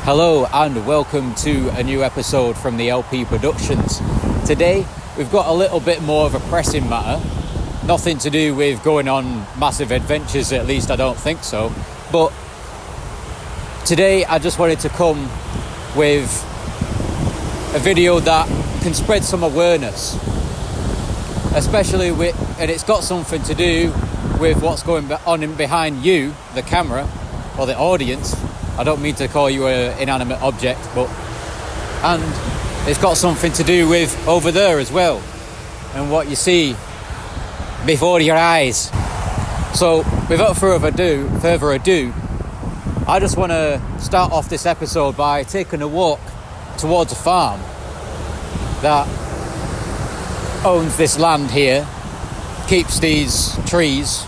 Hello and welcome to a new episode from the LP Productions. Today we've got a little bit more of a pressing matter. Nothing to do with going on massive adventures, at least I don't think so. But today I just wanted to come with a video that can spread some awareness, especially and it's got something to do with what's going on behind you, the camera or the audience. I don't mean to call you an inanimate object, and it's got something to do with over there as well, and what you see before your eyes. So without further ado, I just want to start off this episode by taking a walk towards a farm that owns this land here, keeps these trees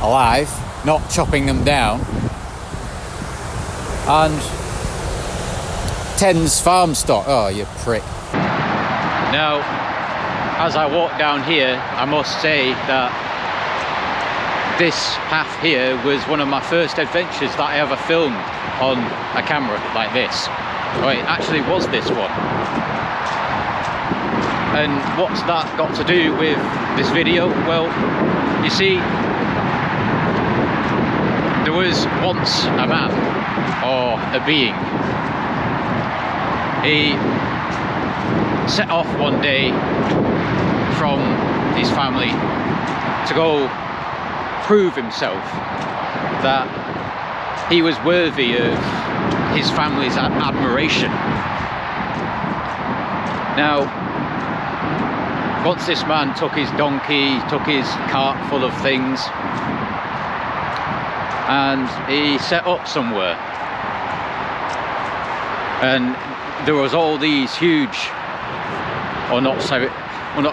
alive, not chopping them down, and tends farm stock. Oh, you prick. Now, as I walk down here, I must say that this path here was one of my first adventures that I ever filmed on a camera like this. Well, it actually was this one. And what's that got to do with this video? Well, you see, there was once a man, or a being. He set off one day from his family to go prove himself that he was worthy of his family's admiration. Now, once this man took his donkey, took his cart full of things, and he set up somewhere, and there was all these huge, we'll not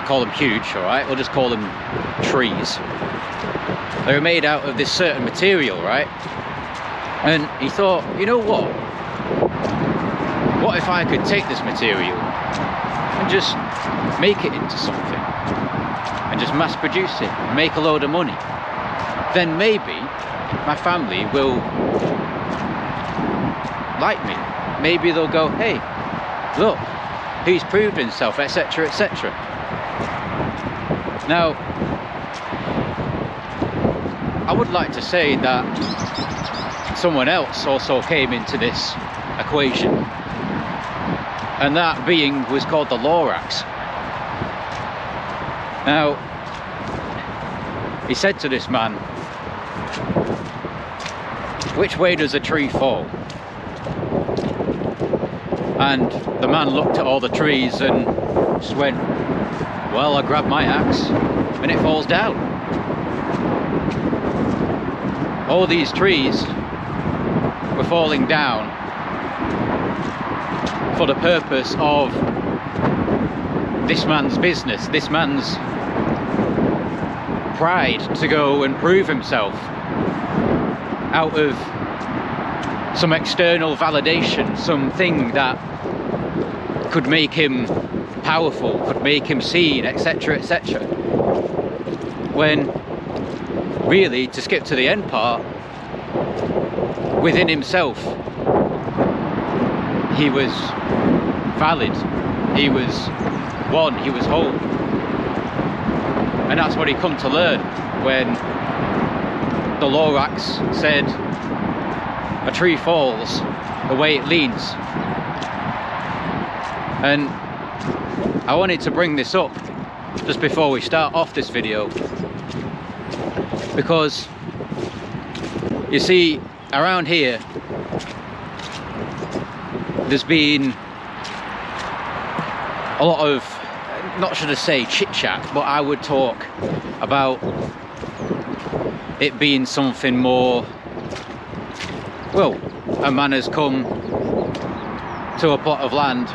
call them huge, all right, we'll just call them trees. They were made out of this certain material, right? And he thought, you know what if I could take this material and just make it into something and just mass produce it and make a load of money? Then maybe my family will like me. Maybe they'll go, hey, look, he's proved himself, etc, etc. Now, I would like to say that someone else also came into this equation, and that being was called the Lorax. Now, he said to this man, which way does a tree fall? And the man looked at all the trees and just went, well, I grabbed my axe and it falls down. All these trees were falling down for the purpose of this man's business, this man's pride to go and prove himself out of some external validation, something that could make him powerful, could make him seen, etc, etc. When really, to skip to the end part, within himself he was valid, he was one, he was whole. And that's what he come to learn when the Lorax said, a tree falls the way it leans. And I wanted to bring this up just before we start off this video, because you see, around here there's been a lot of, not should I say chit chat, but I would talk about it being something more. Well, a man has come to a plot of land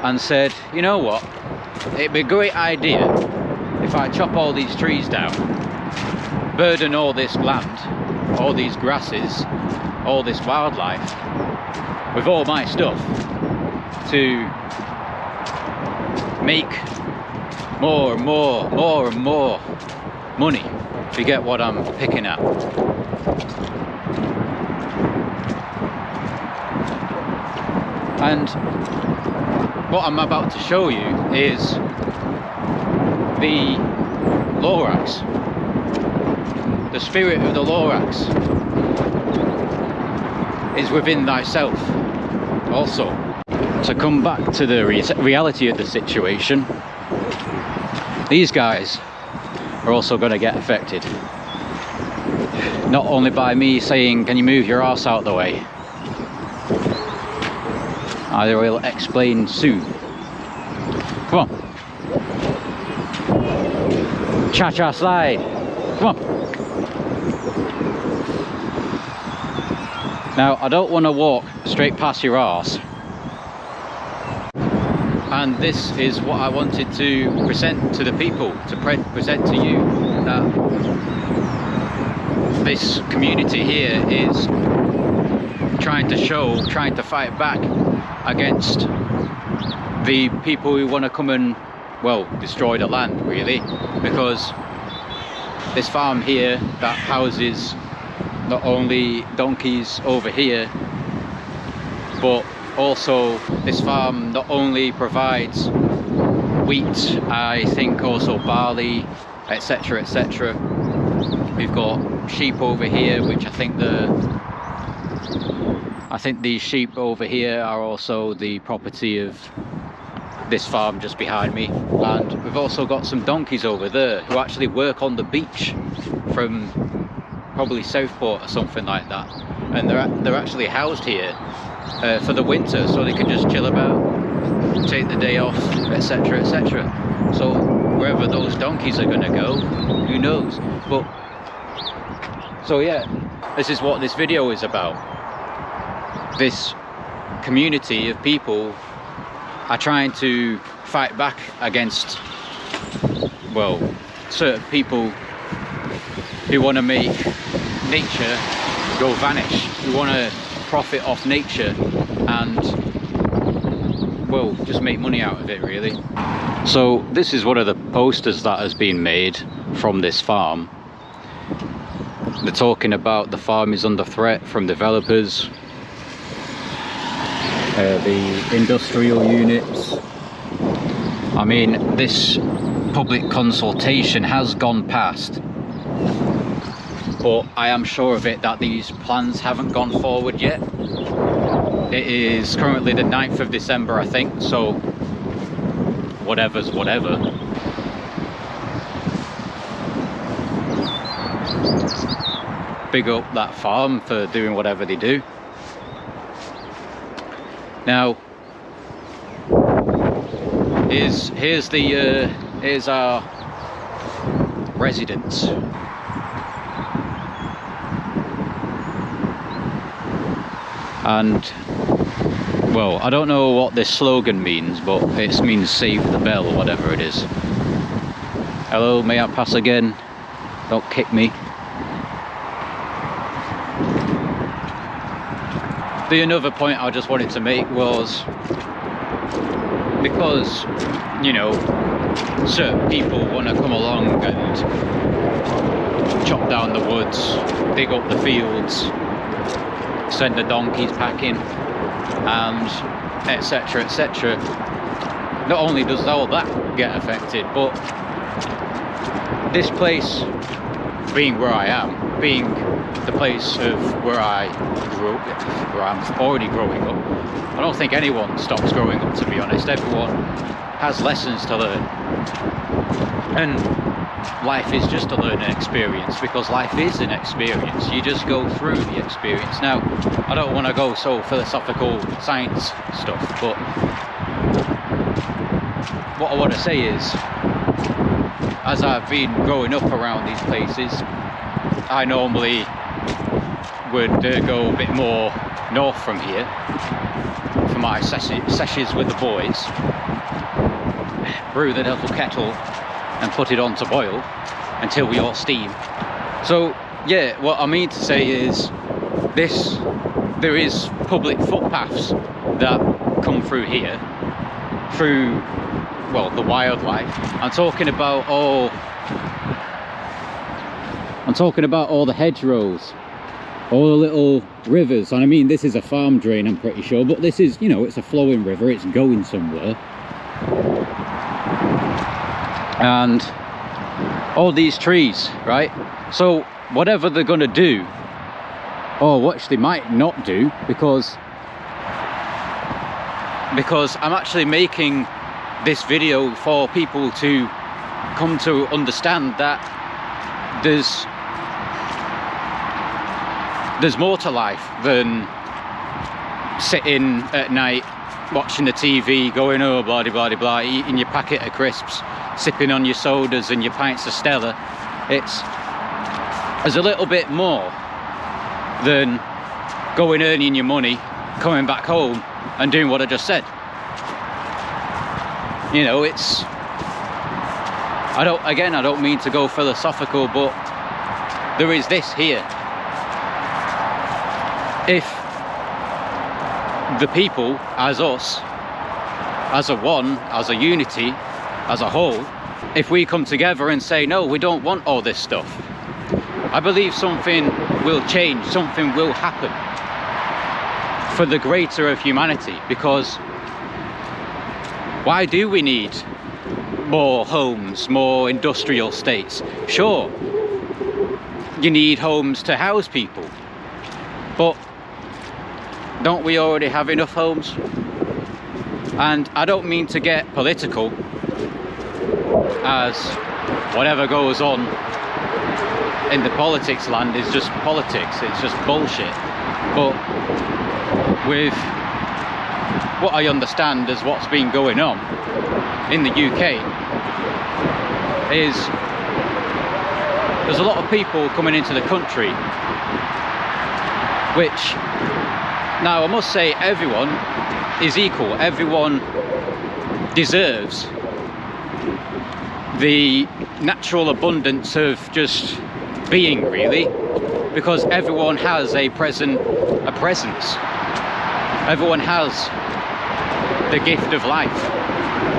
and said, you know what, it'd be a great idea if I chop all these trees down, burden all this land, all these grasses, all this wildlife with all my stuff to make more and more money, if you get what I'm picking at. And what I'm about to show you is the Lorax, the spirit of the Lorax is within thyself also. To come back to the reality of the situation, these guys are also going to get affected. Not only by me saying, can you move your arse out the way? I will explain soon. Come on. Cha-cha slide. Come on. Now, I don't want to walk straight past your arse. And this is what I wanted to present to the people, to present to you, that this community here is trying to fight back against the people who want to come and, well, destroy the land, really, because this farm here that houses not only donkeys over here, but also this farm not only provides wheat, I think also barley, etc, etc. We've got sheep over here, which I think these sheep over here are also the property of this farm just behind me. And we've also got some donkeys over there who actually work on the beach from probably Southport or something like that, and they're actually housed here for the winter, so they can just chill about, take the day off, etc, etc. So wherever those donkeys are going to go, who knows. But so yeah, this is what this video is about. This community of people are trying to fight back against, well, certain people who want to make nature go vanish, who want to profit off nature and, well, just make money out of it, really. So this is one of the posters that has been made from this farm. They're talking about the farm is under threat from developers, the industrial units. I mean, this public consultation has gone past, but I am sure of it that these plans haven't gone forward yet. It is currently the 9th of December, I think, so whatever's whatever. Big up that farm for doing whatever they do. Now, here's our residence. And, well, I don't know what this slogan means, but it means save the bell or whatever it is. Hello, may I pass again? Don't kick me. The another point I just wanted to make was, because, you know, certain people want to come along and chop down the woods, dig up the fields, send the donkeys packing, and etc, etc. Not only does all that get affected, but this place, being where I am, being the place of where I grew up, where I'm already growing up, I don't think anyone stops growing up, to be honest. Everyone has lessons to learn, and life is just a learning experience, because life is an experience. You just go through the experience. Now, I don't want to go so philosophical science stuff, but what I want to say is, as I've been growing up around these places, I normally would go a bit more north from here for my sessions with the boys, brew the little kettle and put it on to boil until we all steam. So yeah, what I mean to say is there is public footpaths that come through here, through, well, the wildlife. I'm talking about all the hedgerows all the little rivers. And I mean, this is a farm drain, I'm pretty sure, but this is, you know, it's a flowing river, it's going somewhere. And all these trees, right? So whatever they're gonna do, or what they might not do, because I'm actually making this video for people to come to understand that there's more to life than sitting at night watching the TV, going, oh, blah blah blah blah, eating your packet of crisps, sipping on your sodas and your pints of Stella. There's a little bit more than going, earning your money, coming back home and doing what I just said. You know, I don't mean to go philosophical, but there is this here. If the people, as us, as a one, as a unity, as a whole, if we come together and say, no, we don't want all this stuff, I believe something will change, something will happen for the greater of humanity. Because why do we need more homes, more industrial estates? Sure, you need homes to house people, but don't we already have enough homes? And I don't mean to get political, as whatever goes on in the politics land is just politics, it's just bullshit. But with what I understand as what's been going on in the UK is there's a lot of people coming into the country, which, now I must say, everyone is equal, everyone deserves the natural abundance of just being, really, because everyone has a presence, everyone has the gift of life.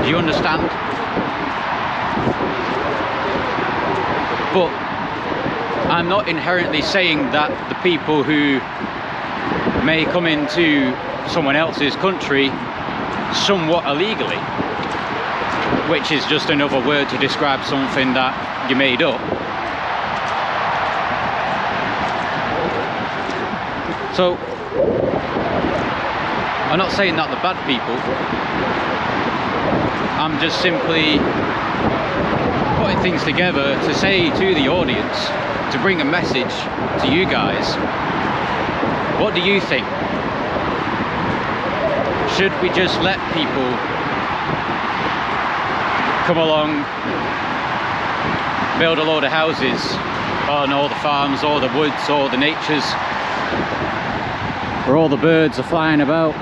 Do you understand? But I'm not inherently saying that the people who may come into someone else's country somewhat illegally, which is just another word to describe something that you made up. So I'm not saying that they're bad people, I'm just simply putting things together to say to the audience, to bring a message to you guys. What do you think? Should we just let people come along, build a load of houses on all the farms, all the woods, all the natures, where all the birds are flying about?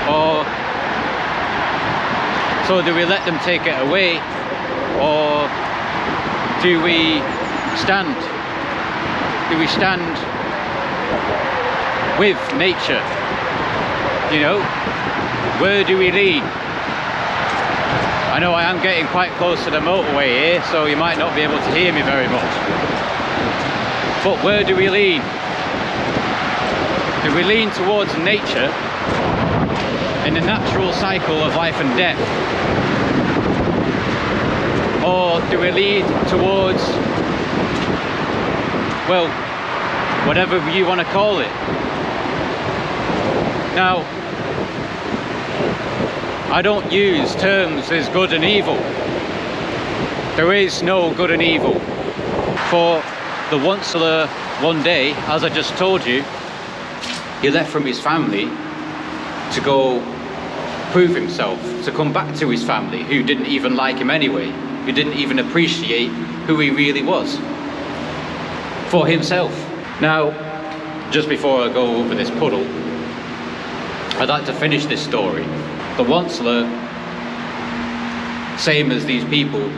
Or so do we let them take it away, or do we stand? Do we stand with nature? You know, where do we lean? I know I am getting quite close to the motorway here, so you might not be able to hear me very much. But where do we lean? Do we lean towards nature in the natural cycle of life and death? Or do we lean towards, well, whatever you want to call it? Now, I don't use terms as good and evil. There is no good and evil. For the Onceler, one day, as I just told you, he left from his family to go prove himself, to come back to his family, who didn't even like him anyway, who didn't even appreciate who he really was, for himself. Now, just before I go over this puddle, I'd like to finish this story. The Onceler, same as these people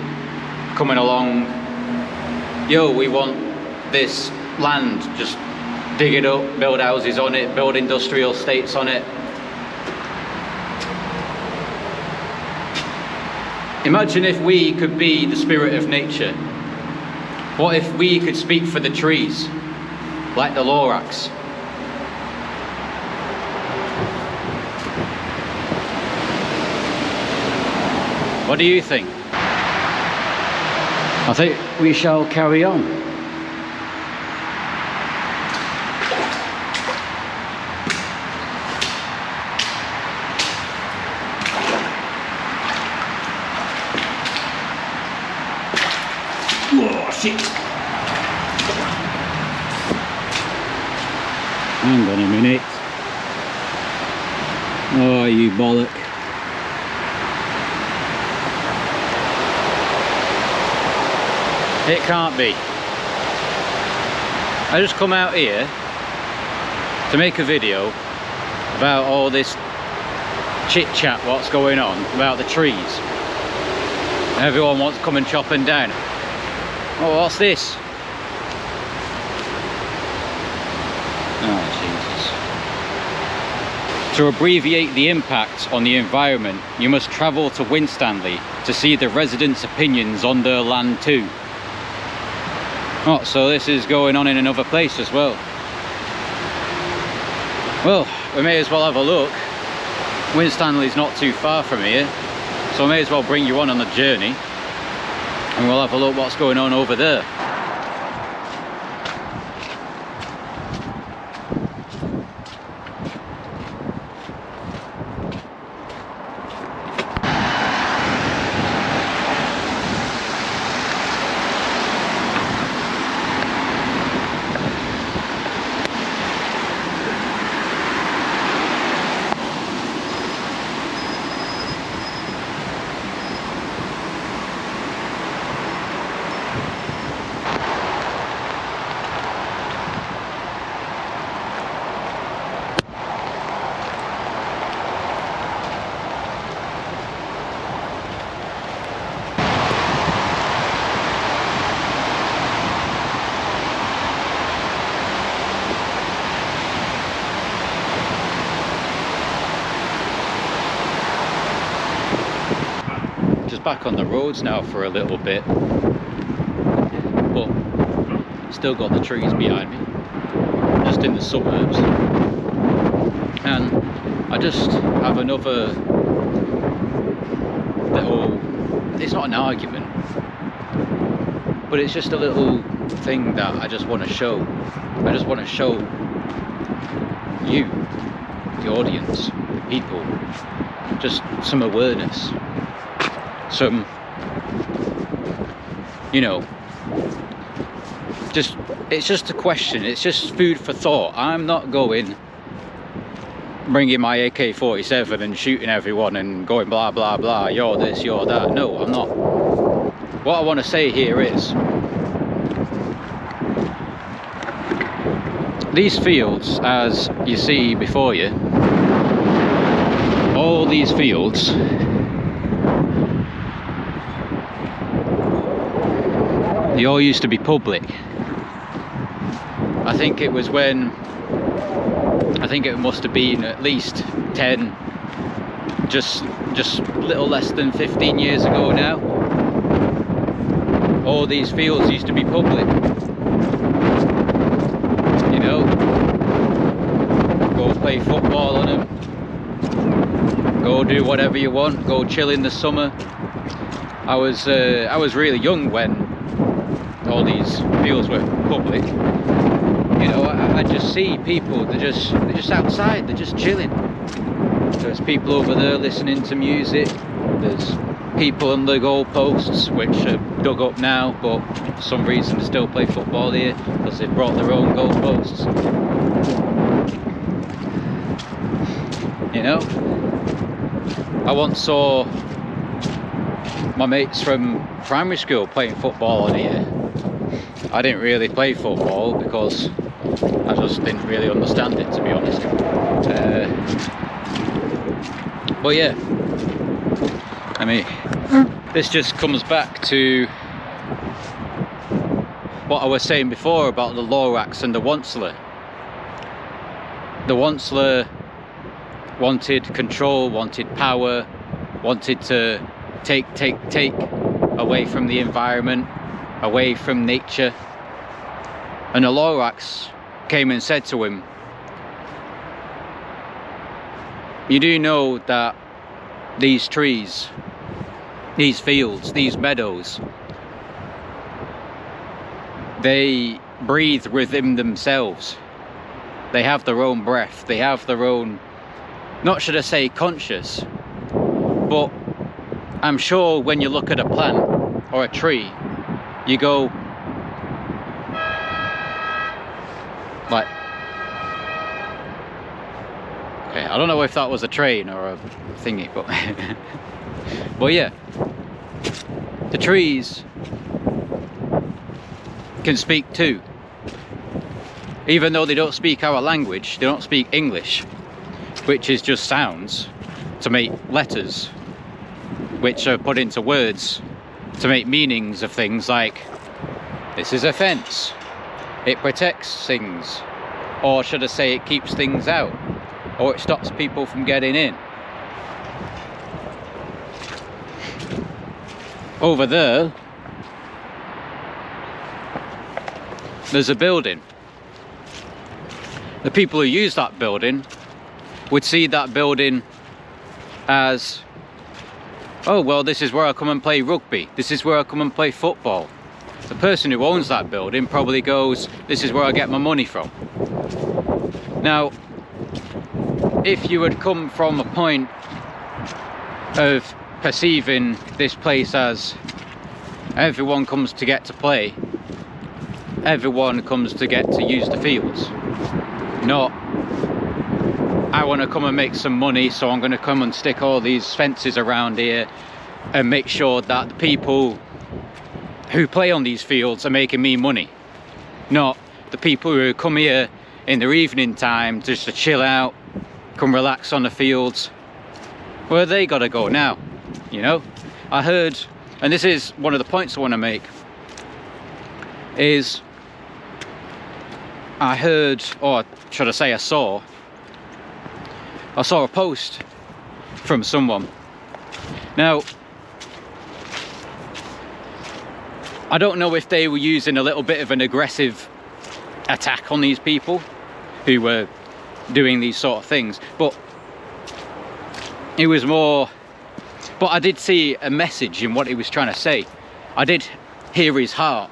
coming along, yo, we want this land, just dig it up, build houses on it, build industrial estates on it. Imagine if we could be the spirit of nature. What if we could speak for the trees, like the Lorax? What do you think? I think we shall carry on. Oh shit! Hang on a minute. Oh, you bollock. It can't be. I just come out here to make a video about all this chit chat, what's going on about the trees. Everyone wants to come and chop them down. Oh, what's this? Oh, Jesus. To abbreviate the impact on the environment, you must travel to Winstanley to see the residents' opinions on their land too. Oh, so this is going on in another place as well. Well, we may as well have a look. Winstanley's not too far from here, so I may as well bring you on the journey and we'll have a look what's going on over there. Back on the roads now for a little bit, but still got the trees behind me, just in the suburbs. And I just have another little, it's not an argument, but it's just a little thing that I just want to show. I just want to show you, the audience, the people, just some awareness. Some, you know, just, it's just a question, it's just food for thought. I'm not going bringing my AK-47 and shooting everyone and going blah blah blah, you're this, you're that. No, I'm not. What I want to say here is, these fields, as you see before you, all these fields, they all used to be public. I think it was when, I think it must have been at least 10, just little less than 15 years ago now. All these fields used to be public. You know, go play football on them, go do whatever you want, go chill in the summer. I was really young when all these fields were public. You know, I just see people, they're just outside, they're just chilling. There's people over there listening to music, there's people on the goalposts, which are dug up now, but for some reason they still play football here because they've brought their own goalposts. You know, I once saw my mates from primary school playing football on here. I didn't really play football because I just didn't really understand it, to be honest. But yeah, I mean, this just comes back to what I was saying before about the Lorax and the Wantsler. The Wantsler wanted control, wanted power, wanted to take away from the environment, away from nature. And the Lorax came and said to him, you do know that these trees, these fields, these meadows, they breathe within themselves. They have their own breath, they have their own, not should I say conscious, but I'm sure when you look at a plant or a tree, you go like, okay, I don't know if that was a train or a thingy, but but yeah, the trees can speak too. Even though they don't speak our language, they don't speak English, which is just sounds to make letters, which are put into words to make meanings of things like, this is a fence, it protects things, or should I say it keeps things out, or it stops people from getting in. Over there, there's a building. The people who use that building would see that building as, oh well, this is where I come and play rugby, this is where I come and play football. The person who owns that building probably goes, this is where I get my money from. Now, if you had come from a point of perceiving this place as everyone comes to get to play, everyone comes to get to use the fields, not I want to come and make some money, so I'm going to come and stick all these fences around here and make sure that the people who play on these fields are making me money, not the people who come here in their evening time just to chill out, come relax on the fields. Where they gotta go now, you know? I heard, and this is one of the points I want to make, is I heard, or should I say I saw a post from someone. Now, I don't know if they were using a little bit of an aggressive attack on these people who were doing these sort of things, but it was more, but I did see a message in what he was trying to say. I did hear his heart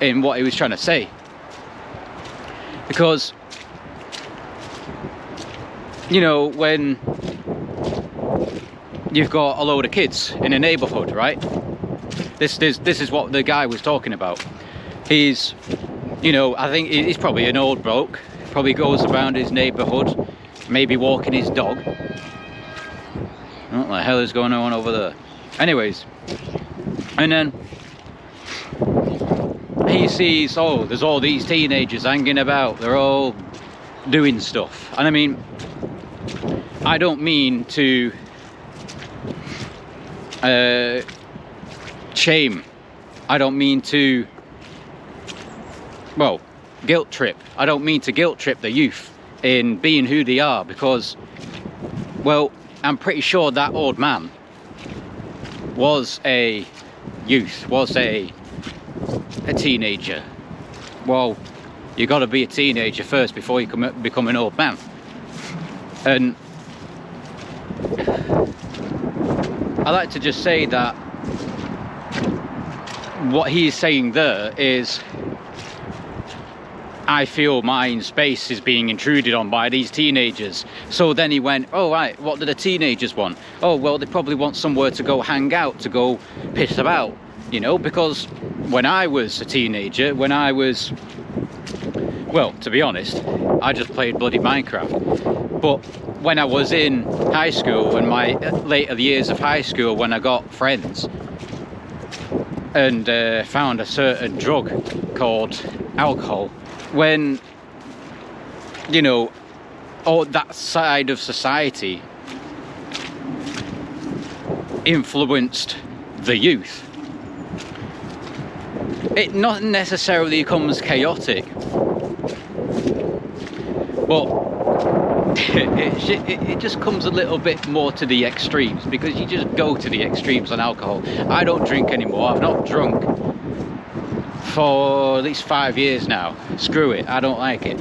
in what he was trying to say, because you know, when you've got a load of kids in a neighborhood, right? This is what the guy was talking about. He's, you know, I think he's probably an old bloke, probably goes around his neighborhood, maybe walking his dog. What the hell is going on over there? Anyways, and then he sees, oh, there's all these teenagers hanging about, they're all doing stuff. And I mean, I don't mean to shame, I don't mean to, well, guilt trip. I don't mean to guilt trip the youth in being who they are, because, well, I'm pretty sure that old man was a youth, was a teenager. Well, you got to be a teenager first before you become an old man. And I like to just say that what he's saying there is, I feel my space is being intruded on by these teenagers. So then he went, oh right, what do the teenagers want? Oh well, they probably want somewhere to go hang out, to go piss about, you know, because when I was a teenager, when I was, well, to be honest, I just played bloody Minecraft. But when I was in high school, in my later years of high school, when I got friends and found a certain drug called alcohol, when, you know, all that side of society influenced the youth, it not necessarily becomes chaotic, but it just comes a little bit more to the extremes, because you just go to the extremes on alcohol. I don't drink anymore. I've not drunk for at least 5 years now. Screw it, I don't like it.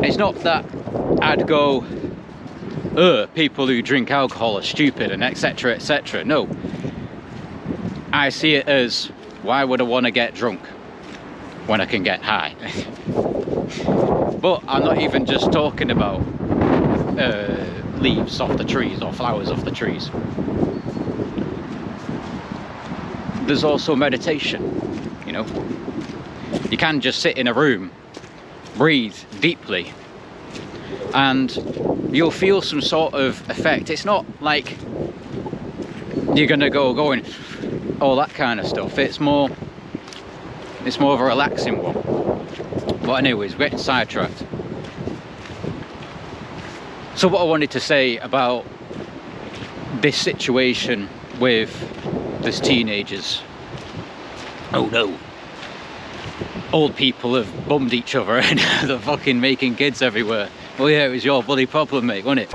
It's not that I'd go, people who drink alcohol are stupid and etc, etc. No, I see it as, why would I want to get drunk when I can get high? But I'm not even just talking about leaves off the trees or flowers off the trees. There's also meditation, you know. You can just sit in a room, breathe deeply, and you'll feel some sort of effect. It's not like you're gonna going all that kind of stuff. It's more of a relaxing one. But anyways, we're getting sidetracked. So what I wanted to say about this situation with these teenagers. Oh no. Old people have bummed each other and they're fucking making kids everywhere. Oh yeah, it was your bloody problem, mate, wasn't it?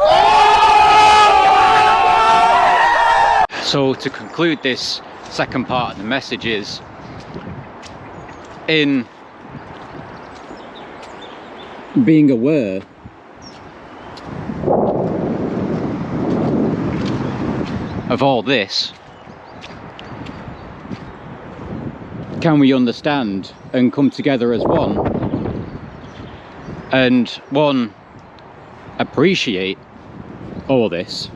So to conclude this second part of the message is, in being aware of all this, can we understand and come together as one, and one, appreciate all this,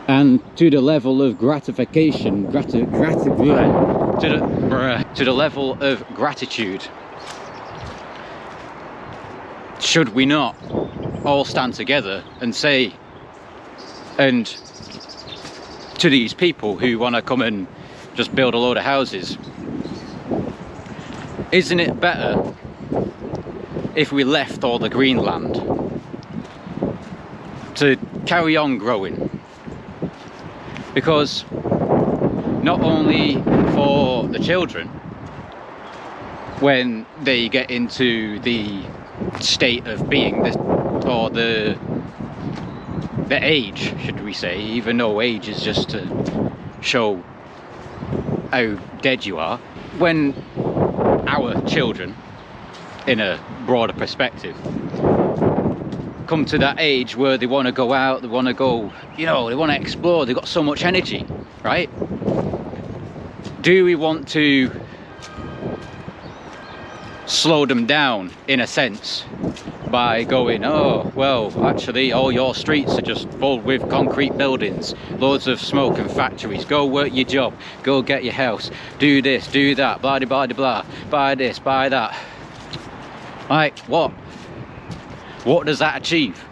and to the level of gratification, to the level of gratitude, should we not all stand together and say, and to these people who want to come and just build a load of houses, isn't it better if we left all the green land to carry on growing? Because not only for the children, when they get into the state of being the age, should we say, even though age is just to show how dead you are, when our children, in a broader perspective, come to that age where they want to go out, they want to go, you know, they want to explore, they've got so much energy, right? Do we want to slow them down, in a sense, by going, oh, well, actually, all your streets are just full with concrete buildings, loads of smoke and factories, go work your job, go get your house, do this, do that, blah, blah, blah, blah, buy this, buy that. Like, what? What does that achieve?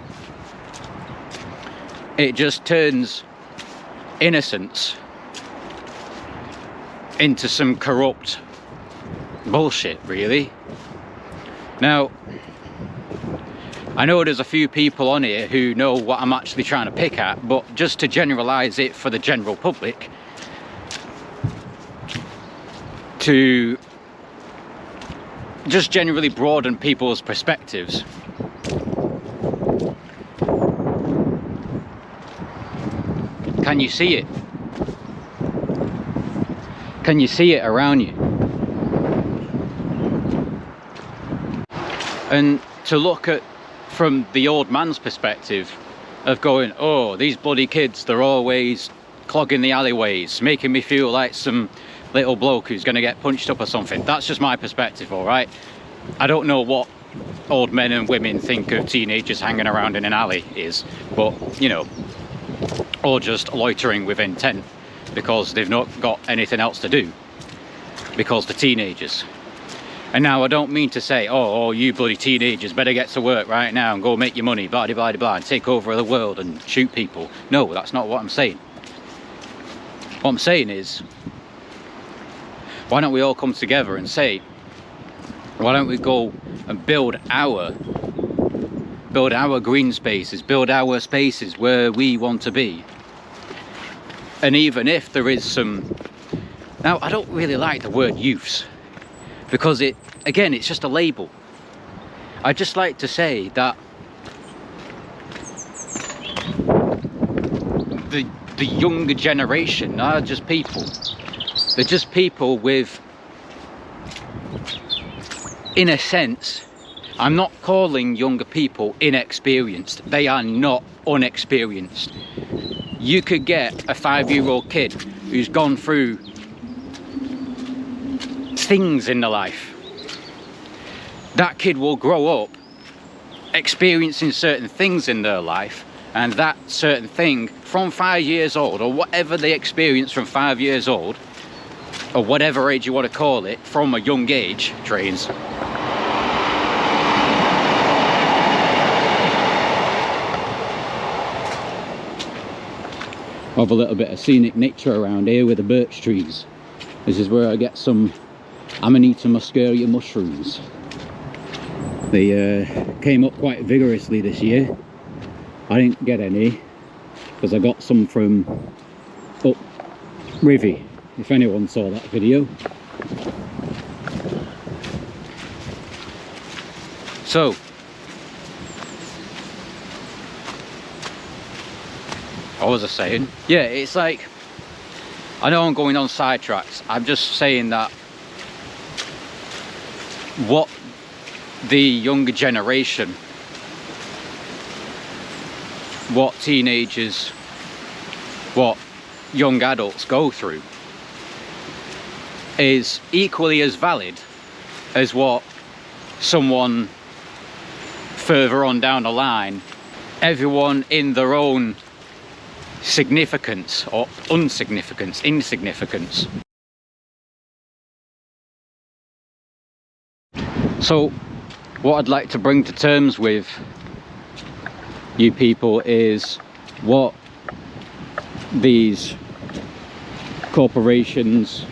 It just turns innocence into some corrupt bullshit, really. Now, I know there's a few people on here who know what I'm actually trying to pick at, but just to generalize it for the general public, to just generally broaden people's perspectives. Can you see it? Can you see it around you? And to look at from the old man's perspective of going, oh, these bloody kids, they're always clogging the alleyways, making me feel like some little bloke who's going to get punched up or something. That's just my perspective, all right? I don't know what old men and women think of teenagers hanging around in an alley is, but, you know, or just loitering with intent because they've not got anything else to do, because they're teenagers. And now I don't mean to say, oh, you bloody teenagers better get to work right now and go make your money, blah, blah, blah, blah, and take over the world and shoot people. No, that's not what I'm saying. What I'm saying is, why don't we all come together and say, why don't we go and build our green spaces, build our spaces where we want to be. And even if there is some, now I don't really like the word youths, because it, again, it's just a label. I just like to say that the younger generation are just people. They're just people with, in a sense, I'm not calling younger people inexperienced. They are not unexperienced. You could get a 5-year-old kid who's gone through things in their life. That kid will grow up experiencing certain things in their life, and that certain thing from 5 years old, or whatever they experience from 5 years old, or whatever age you want to call it, from a young age, trains. Have a little bit of scenic nature around here with the birch trees. This is where I get some Amanita muscaria mushrooms. They came up quite vigorously this year. I didn't get any because I got some from up Rivy, if anyone saw that video. So what was I saying? Yeah, it's like, I know I'm going on sidetracks. I'm just saying that what the younger generation, what teenagers, what young adults go through is equally as valid as what someone further on down the line, everyone in their own significance or insignificance. So what I'd like to bring to terms with you people is what these corporations,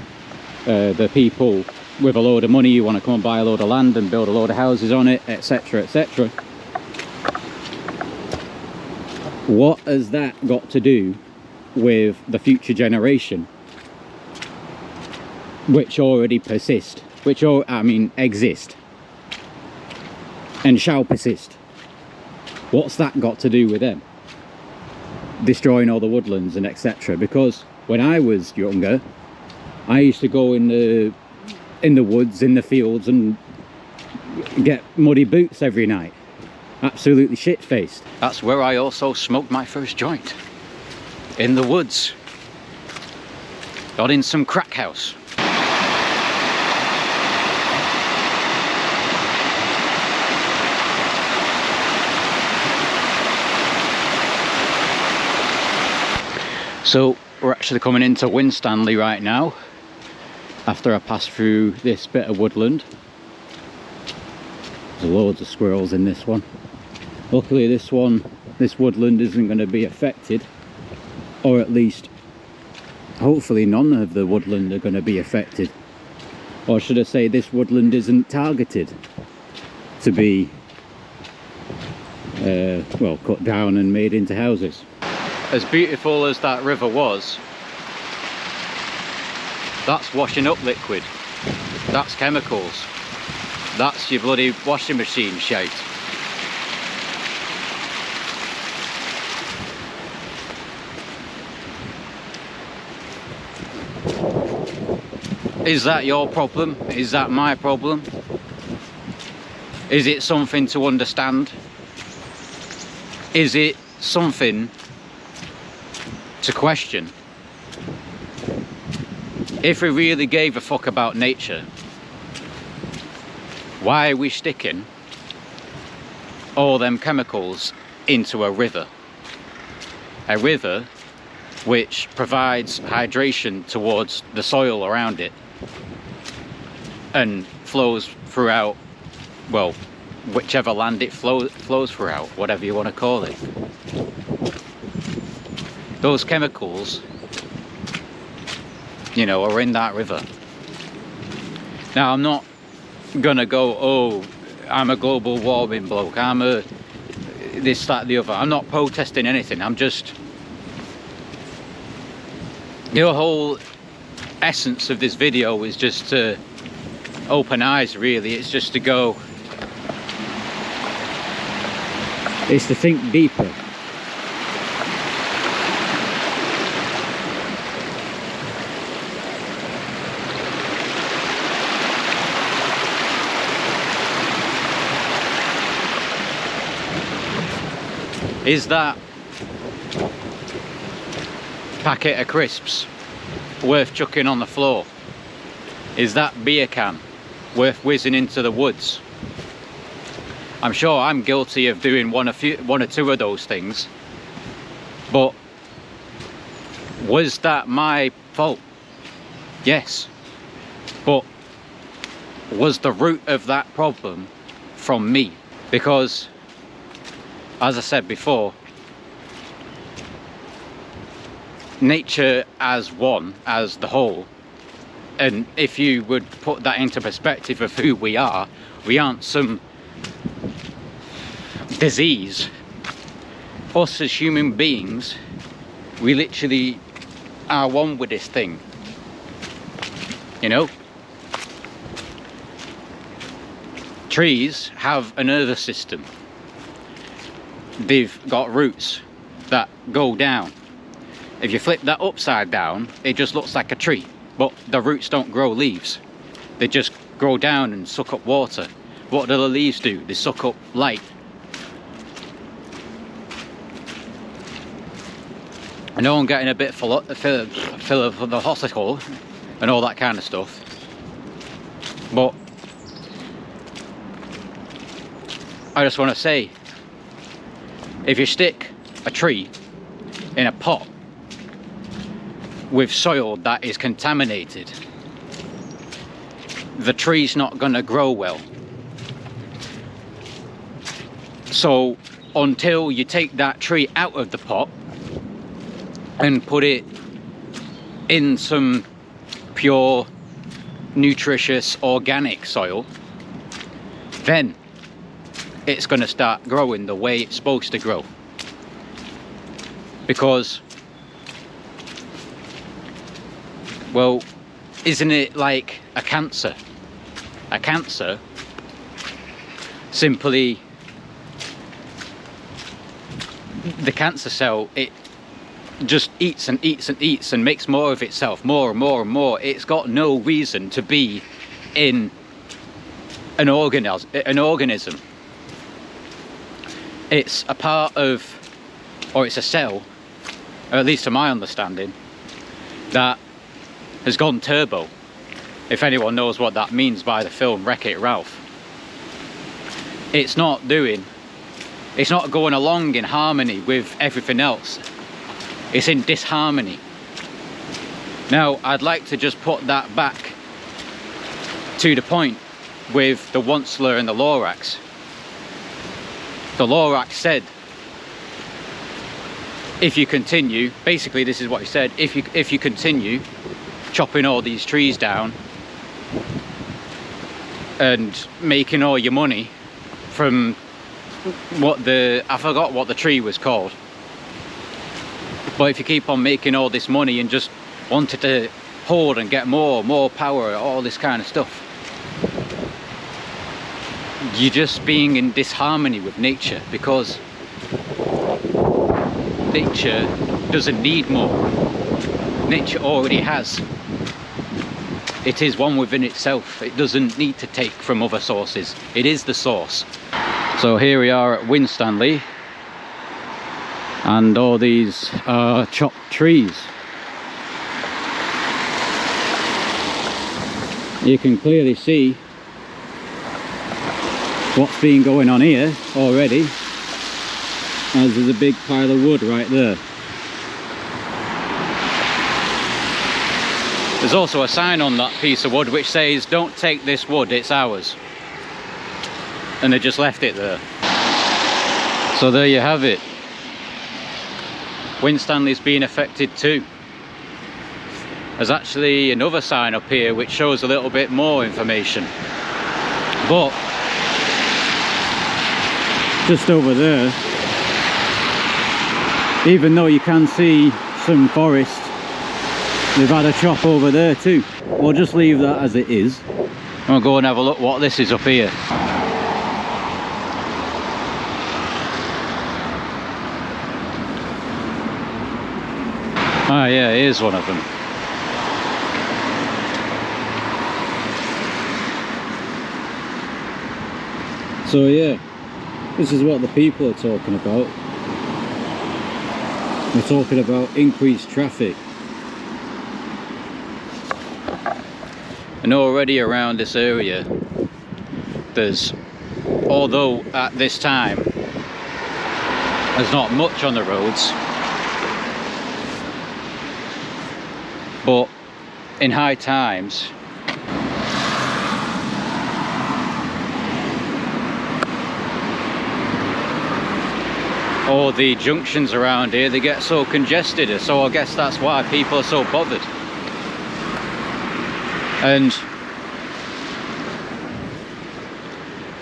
the people with a load of money who want to come and buy a load of land and build a load of houses on it, etc, etc. What has that got to do with the future generation, which already persist, which exist and shall persist? What's that got to do with them destroying all the woodlands and etc? Because when I was younger, I used to go in the woods, in the fields, and get muddy boots every night. Absolutely shit-faced. That's where I also smoked my first joint. In the woods. Got in some crack house. So we're actually coming into Winstanley right now, after I pass through this bit of woodland. There's loads of squirrels in this one. Luckily this woodland isn't going to be affected, or at least hopefully none of the woodland are going to be affected. Or should I say, this woodland isn't targeted to be well, cut down and made into houses. As beautiful as that river was, that's washing up liquid, that's chemicals, that's your bloody washing machine shite. Is that your problem? Is that my problem? Is it something to understand? Is it something to question? If we really gave a fuck about nature, why are we sticking all them chemicals into a river? A river which provides hydration towards the soil around it and flows throughout, well, whichever land it flows throughout, whatever you want to call it. Those chemicals, you know, are in that river. Now, I'm not gonna go, oh, I'm a global warming bloke, I'm a this, that, the other. I'm not protesting anything. I'm just, the whole essence of this video is just to open eyes, really. It's just to go, it's to think deeper. Is that packet of crisps worth chucking on the floor? Is that beer can worth whizzing into the woods? I'm sure I'm guilty of doing one or two of those things, but was that my fault? Yes. But was the root of that problem from me? Because, as I said before, nature as one, as the whole, and if you would put that into perspective of who we aren't some disease. Us as human beings, we literally are one with this thing, you know? Trees have a nervous system. They've got roots that go down. If you flip that upside down, it just looks like a tree, but the roots don't grow leaves. They just grow down and suck up water. What do the leaves do? They suck up light. I know I'm getting a bit philosophical and all that kind of stuff, but I just want to say, if you stick a tree in a pot with soil that is contaminated, the tree's not going to grow well. So until you take that tree out of the pot and put it in some pure, nutritious, organic soil, then it's going to start growing the way it's supposed to grow. Because, well, isn't it like a cancer? A cancer simply, the cancer cell, it just eats and eats and eats and makes more of itself, more and more and more. It's got no reason to be in an organism. It's a part of, or it's a cell, or at least to my understanding, that has gone turbo. If anyone knows what that means by the film Wreck-It Ralph. It's not going along in harmony with everything else. It's in disharmony. Now, I'd like to just put that back to the point with the Onceler and the Lorax. The Lorax said, if you continue, basically this is what he said, if you continue chopping all these trees down and making all your money from I forgot what the tree was called, but if you keep on making all this money and just wanted to hold and get more power, all this kind of stuff, you're just being in disharmony with nature, because nature doesn't need more. Nature already has. It is one within itself. It doesn't need to take from other sources. It is the source. So here we are at Winstanley, and all these chopped trees. You can clearly see what's been going on here already, as there's a big pile of wood right there. There's also a sign on that piece of wood which says, "Don't take this wood, it's ours." And they just left it there. So there you have it. Winstanley's been affected too. There's actually another sign up here which shows a little bit more information. But just over there, even though you can see some forest, they've had a chop over there too. We'll just leave that as it is. We'll go and have a look what this is up here. Ah yeah, here's one of them. So yeah, this is what the people are talking about. We're talking about increased traffic. And already around this area, there's, although at this time there's not much on the roads, but in high times all the junctions around here, they get so congested, so I guess that's why people are so bothered. And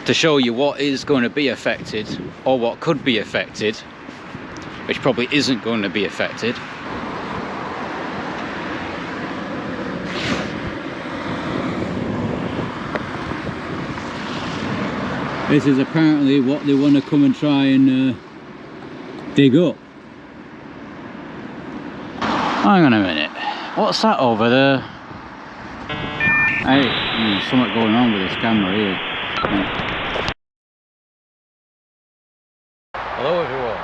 to show you what is going to be affected, or what could be affected, which probably isn't going to be affected, this is apparently what they want to come and try and dig up. Hang on a minute, what's that over there? Hey, there's something going on with this camera here. Hello everyone,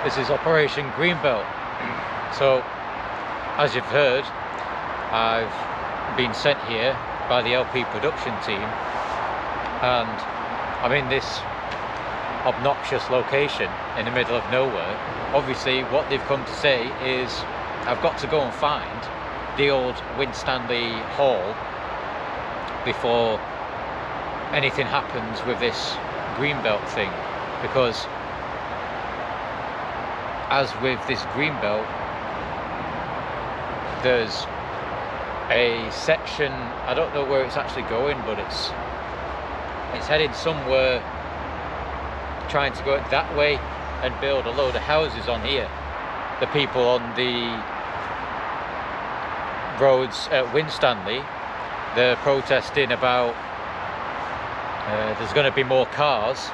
this is Operation Greenbelt. So, as you've heard, I've been sent here by the LP production team, and I'm in this obnoxious location in the middle of nowhere. Obviously what they've come to say is I've got to go and find the old Winstanley Hall before anything happens with this Greenbelt thing, because as with this Greenbelt, there's a section, I don't know where it's actually going, but it's heading somewhere, trying to go that way and build a load of houses on here. The people on the roads at Winstanley, they're protesting about there's going to be more cars,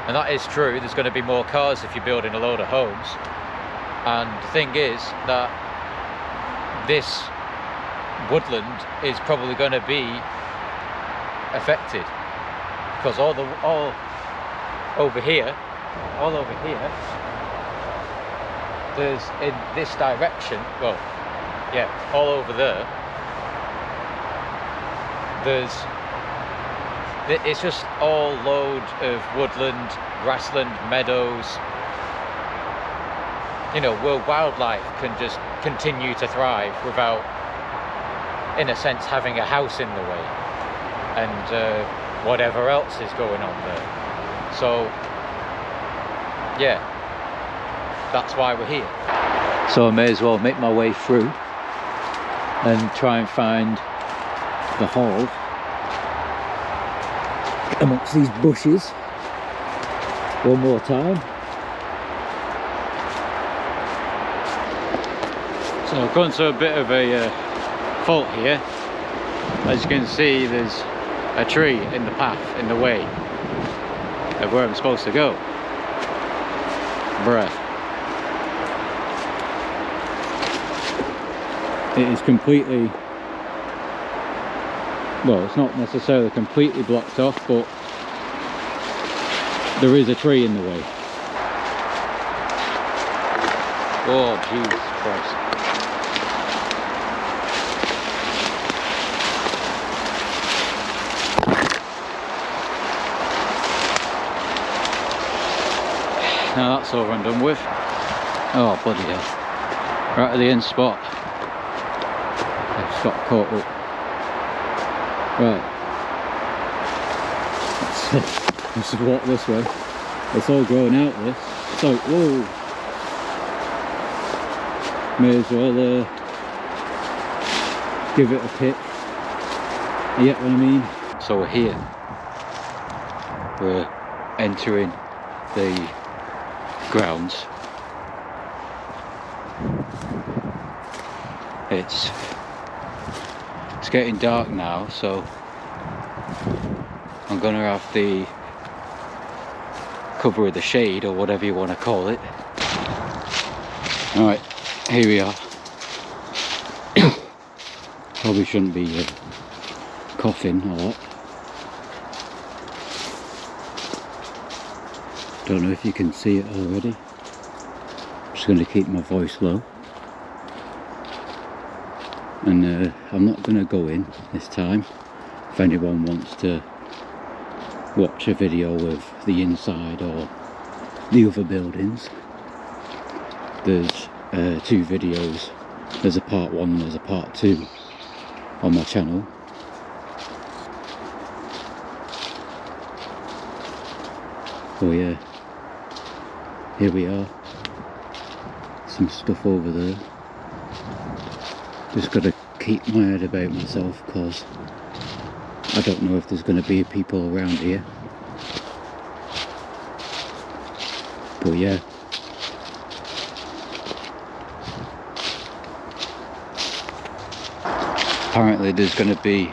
and that is true, there's going to be more cars if you're building a load of homes. And the thing is that this woodland is probably going to be affected, because all over here, there's in this direction, well, yeah, all over there, it's just all load of woodland, grassland, meadows, you know, where wildlife can just continue to thrive without, in a sense, having a house in the way and whatever else is going on there. So yeah, that's why we're here. So I may as well make my way through and try and find the hall amongst these bushes one more time. So I've gone to a bit of a fault here. As you can see, there's a tree in the path, in the way of where I'm supposed to go. Bruh. It is completely, well, it's not necessarily completely blocked off, but there is a tree in the way. Oh, Jesus Christ. Now that's over and done with. Oh, bloody hell. Right at the end spot. I've just got caught up. Right. Let's just walk this way. It's all grown out, this. So, whoa. May as well give it a pick. You get what I mean? So we're here. We're entering the grounds. It's getting dark now, so I'm gonna have the cover of the shade, or whatever you want to call it. Alright, here we are. Probably shouldn't be coughing a lot. Don't know if you can see it already. just going to keep my voice low, and I'm not going to go in this time. If anyone wants to watch a video of the inside or the other buildings, there's 2 videos. There's a part 1 and there's a part 2 on my channel. Oh yeah, here we are. Some stuff over there. Just gotta keep my head about myself because I don't know if there's gonna be people around here. But yeah. Apparently there's gonna be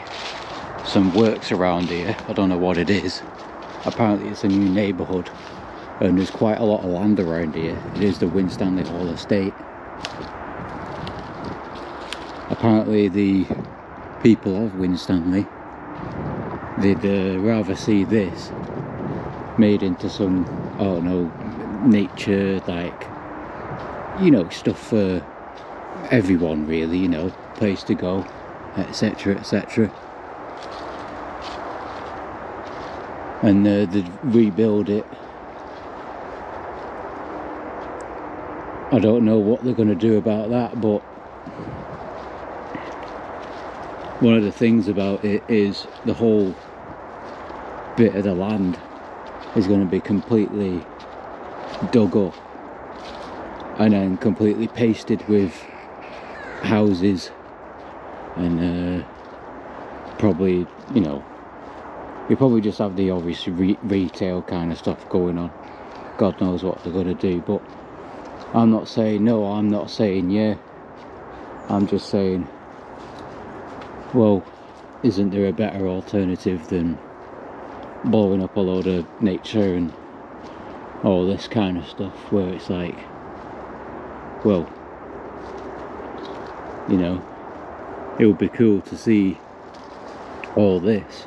some works around here. I don't know what it is. Apparently it's a new neighbourhood and there's quite a lot of land around here. It is the Winstanley Hall estate. Apparently the people of Winstanley, they'd rather see this made into some, I don't know, nature, like, you know, stuff for everyone really, you know, place to go, etc, etc. And they'd rebuild it. I don't know what they're going to do about that, but one of the things about it is the whole bit of the land is going to be completely dug up and then completely pasted with houses and probably, you know, you probably just have the obvious retail kind of stuff going on. God knows what they're going to do, but I'm not saying no, I'm not saying yeah. I'm just saying, well, isn't there a better alternative than blowing up a load of nature and all this kind of stuff, where it's like, well, you know, it would be cool to see all this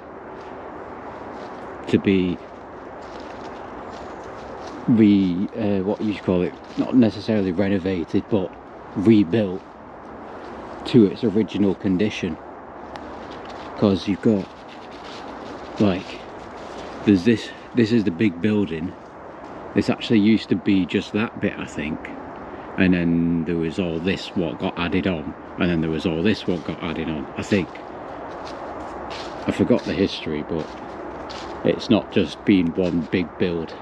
to be what you call it, not necessarily renovated, but rebuilt to its original condition. Because you've got, like, there's this is the big building. This actually used to be just that bit, I think, and then there was all this what got added on, and then there was all this what got added on, I think. I forgot the history, but it's not just been one big build.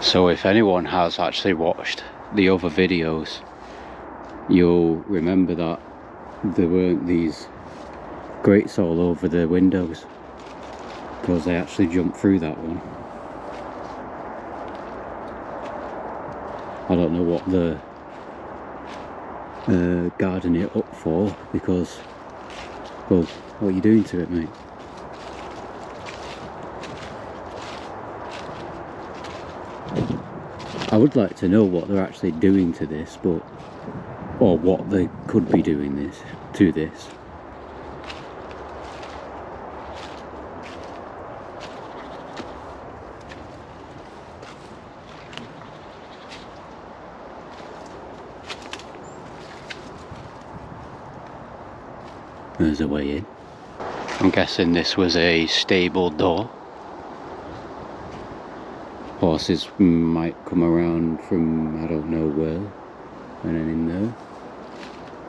So if anyone has actually watched the other videos, you'll remember that there weren't these grates all over the windows, because they actually jumped through that one. I don't know what they're gardening it up for, because, well, what are you doing to it, mate? I would like to know what they're actually doing to this, but, or what they could be doing to this. There's a way in. I'm guessing this was a stable door. Horses might come around from I don't know where, and then in there.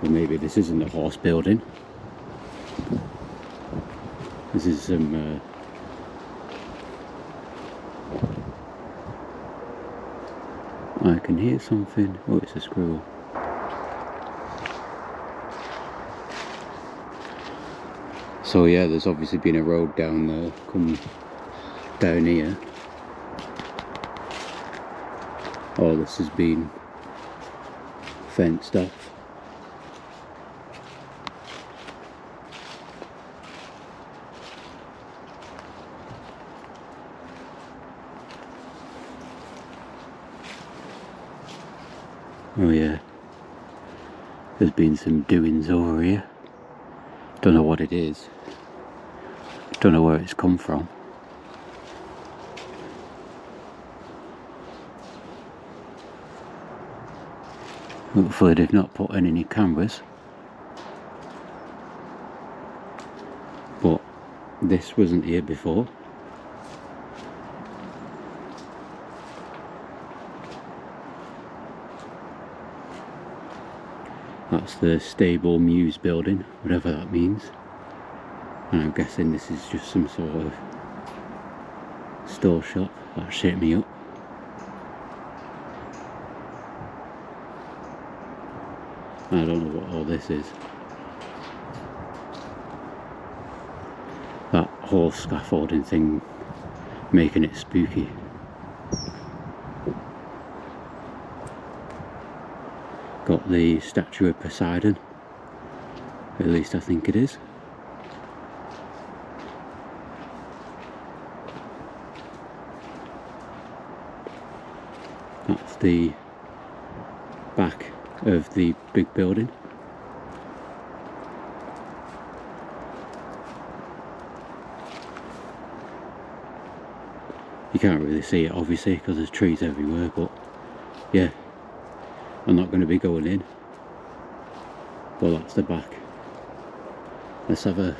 Or maybe this isn't a horse building. This is some I can hear something. Oh, it's a squirrel. So yeah, there's obviously been a road down there, come down here. All this has been fenced off. Oh yeah, there's been some doings over here. Don't know what it is. Don't know where it's come from. Hopefully they've not put in any cameras. But this wasn't here before. That's the Stable Muse building, whatever that means. And I'm guessing this is just some sort of store shop. That shit me up. I don't know what all this is. That whole scaffolding thing making it spooky. Got the statue of Poseidon. At least I think it is. That's the back of the big building. You can't really see it obviously because there's trees everywhere, but yeah, I'm not going to be going in. Well, that's the back. Let's have a,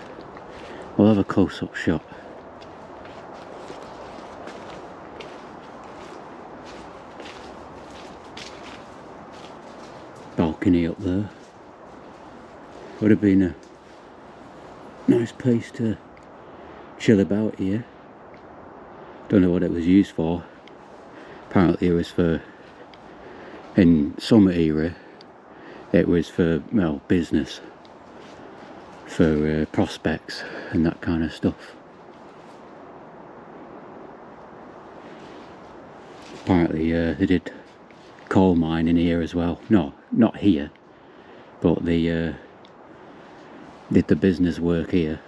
we'll have a close-up shot. Balcony up there. Would have been a nice place to chill about here. Don't know what it was used for. Apparently it was for, in summer era, it was for, well, business. For prospects and that kind of stuff. Apparently they did coal mining here as well. No, not here, but they did the business work here,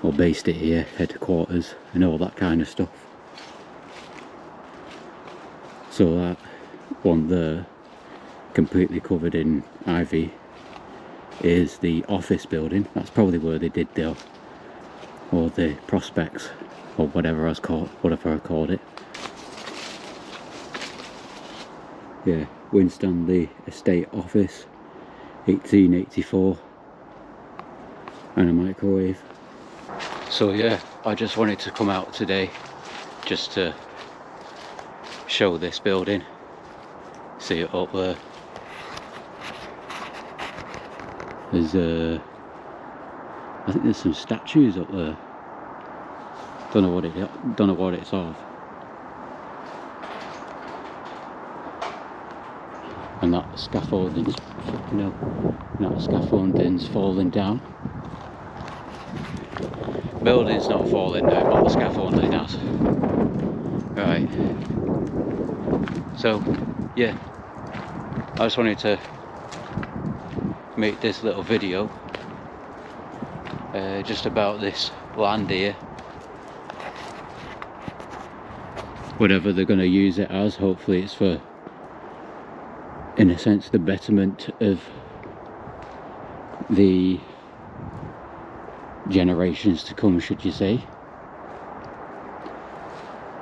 or based it here, headquarters and all that kind of stuff. So that one there, completely covered in ivy, is the office building. That's probably where they did the, or the prospects, or whatever I called it. Yeah, Winstanley Estate Office, 1884, and a microwave. So yeah, I just wanted to come out today just to show this building. See it up there. There's I think there's some statues up there. Don't know what it's of. And that scaffolding's fucking hell. That scaffolding's falling down. Building's not falling down, but the scaffolding has. Right. So yeah, I just wanted to make this little video just about this land here. Whatever they're going to use it as, hopefully it's for, in a sense, the betterment of the generations to come, should you say.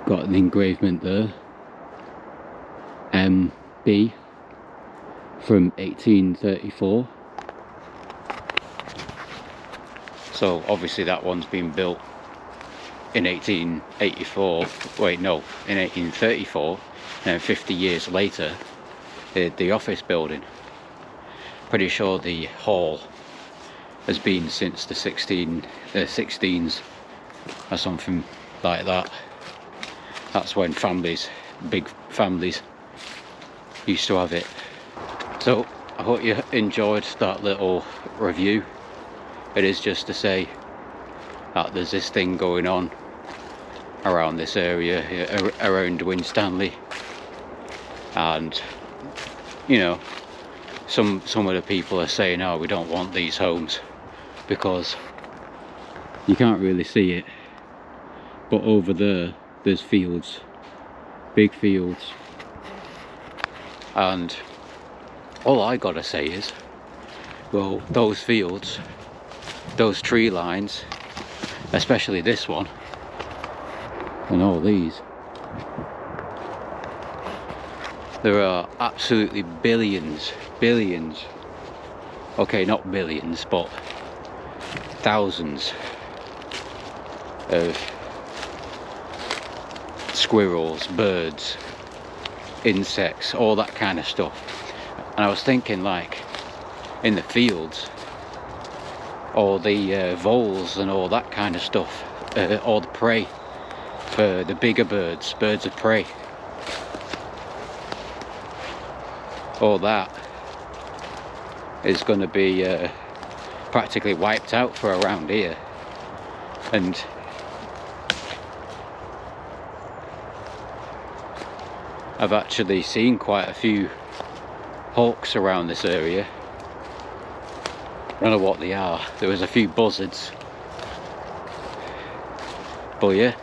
Got an engravement there, MB from 1834. So obviously that one's been built in 1884, wait no, in 1834, and then 50 years later the office building. Pretty sure the hall has been since the 16s or something like that. That's when families, big families, used to have it. So I hope you enjoyed that little review. It is just to say that there's this thing going on around this area, around Winstanley, and you know, some of the people are saying, oh, we don't want these homes because you can't really see it, but over there's fields, big fields, and all I gotta say is, well, those fields, those tree lines, especially this one and all these There are absolutely billions, okay, not billions, but thousands of squirrels, birds, insects, all that kind of stuff. And I was thinking, like, in the fields, all the voles and all that kind of stuff, all the prey for the bigger birds of prey, all that is going to be practically wiped out for around here. And I've actually seen quite a few hawks around this area. I don't know what they are. There was a few buzzards, but yeah,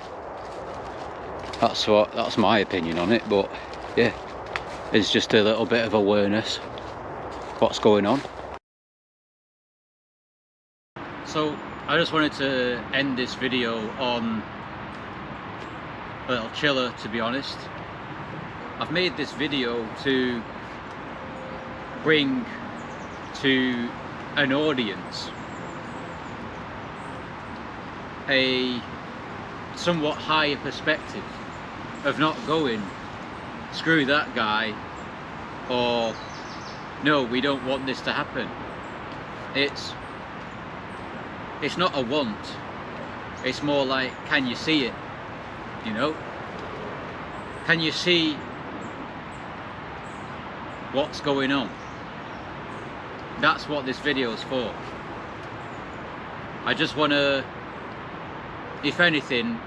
that's my opinion on it. But yeah, it's just a little bit of awareness what's going on. So I just wanted to end this video on a little chiller, to be honest. I've made this video to bring to an audience a somewhat higher perspective of not going, screw that guy, or no, we don't want this to happen. It's not a want, it's more like, can you see it? You know, can you see what's going on? That's what this video is for. I just want to, if anything,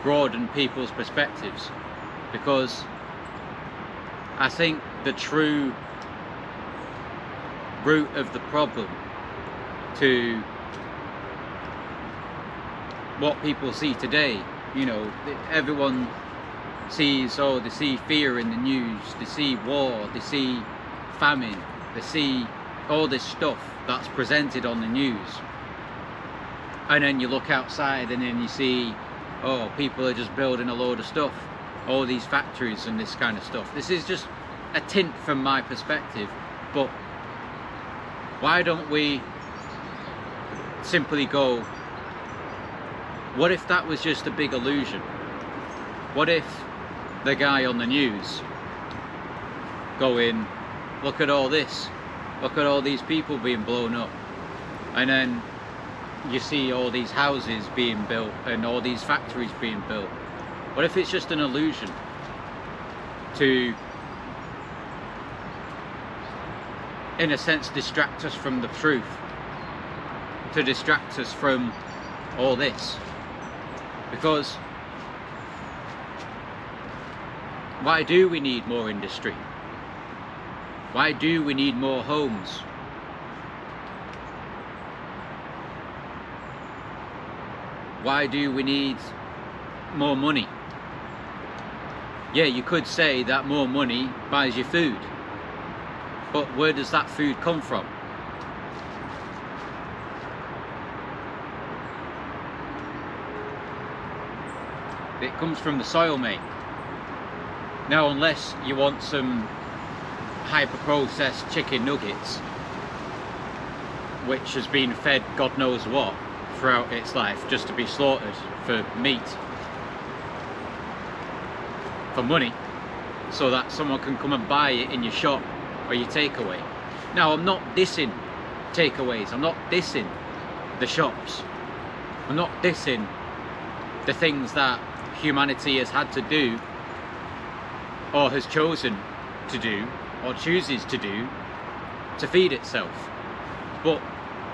broaden people's perspectives, because I think the true root of the problem to what people see today, you know, everyone sees, oh, they see fear in the news, they see war, they see famine, they see all this stuff that's presented on the news, and then you look outside and then you see, oh, people are just building a load of stuff, all these factories and this kind of stuff. This is just a tint from my perspective, but why don't we simply go, what if that was just a big illusion? What if the guy on the news going, look at all this, look at all these people being blown up, and then you see all these houses being built and all these factories being built. What if it's just an illusion to, in a sense, distract us from the truth, to distract us from all this? Because why do we need more industry? Why do we need more homes? Why do we need more money? Yeah, you could say that more money buys you food, but where does that food come from? It comes from the soil, mate. Now, unless you want some hyper-processed chicken nuggets, which has been fed God knows what throughout its life just to be slaughtered for meat, for money, so that someone can come and buy it in your shop or your takeaway. Now, I'm not dissing takeaways, I'm not dissing the shops, I'm not dissing the things that humanity has had to do, or has chosen to do, or chooses to do, to feed itself. But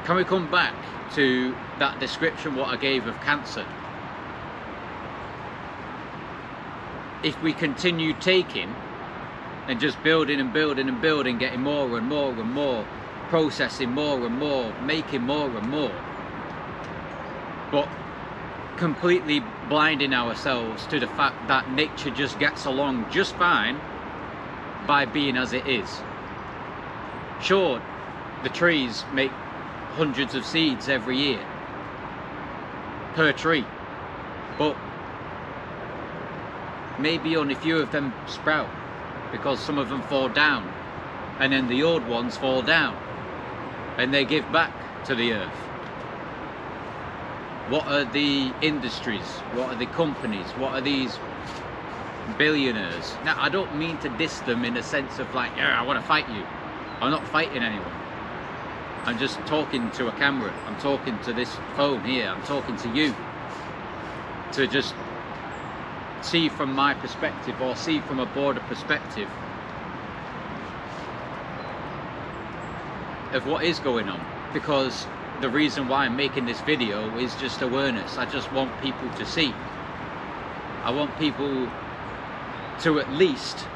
can we come back to that description what I gave of cancer? If we continue taking and just building and building and building, getting more and more and more, processing more and more, making more and more, but completely blinding ourselves to the fact that nature just gets along just fine by being as it is. Sure, the trees make hundreds of seeds every year per tree, but maybe only few of them sprout. because some of them fall down, and then the old ones fall down and they give back to the earth. What are the industries? What are the companies? What are these billionaires? Now, I don't mean to diss them in a sense of like, yeah, I want to fight you. I'm not fighting anyone. I'm just talking to a camera. I'm talking to this phone here. I'm talking to you to just see from my perspective, or see from a broader perspective of what is going on. Because the reason why I'm making this video is just awareness. I just want people to see. I want people to at least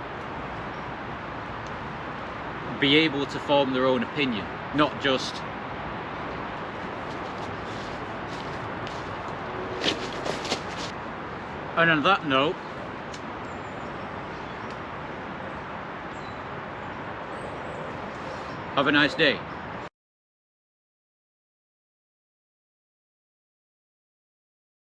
be able to form their own opinion, not just and on that note, have a nice day.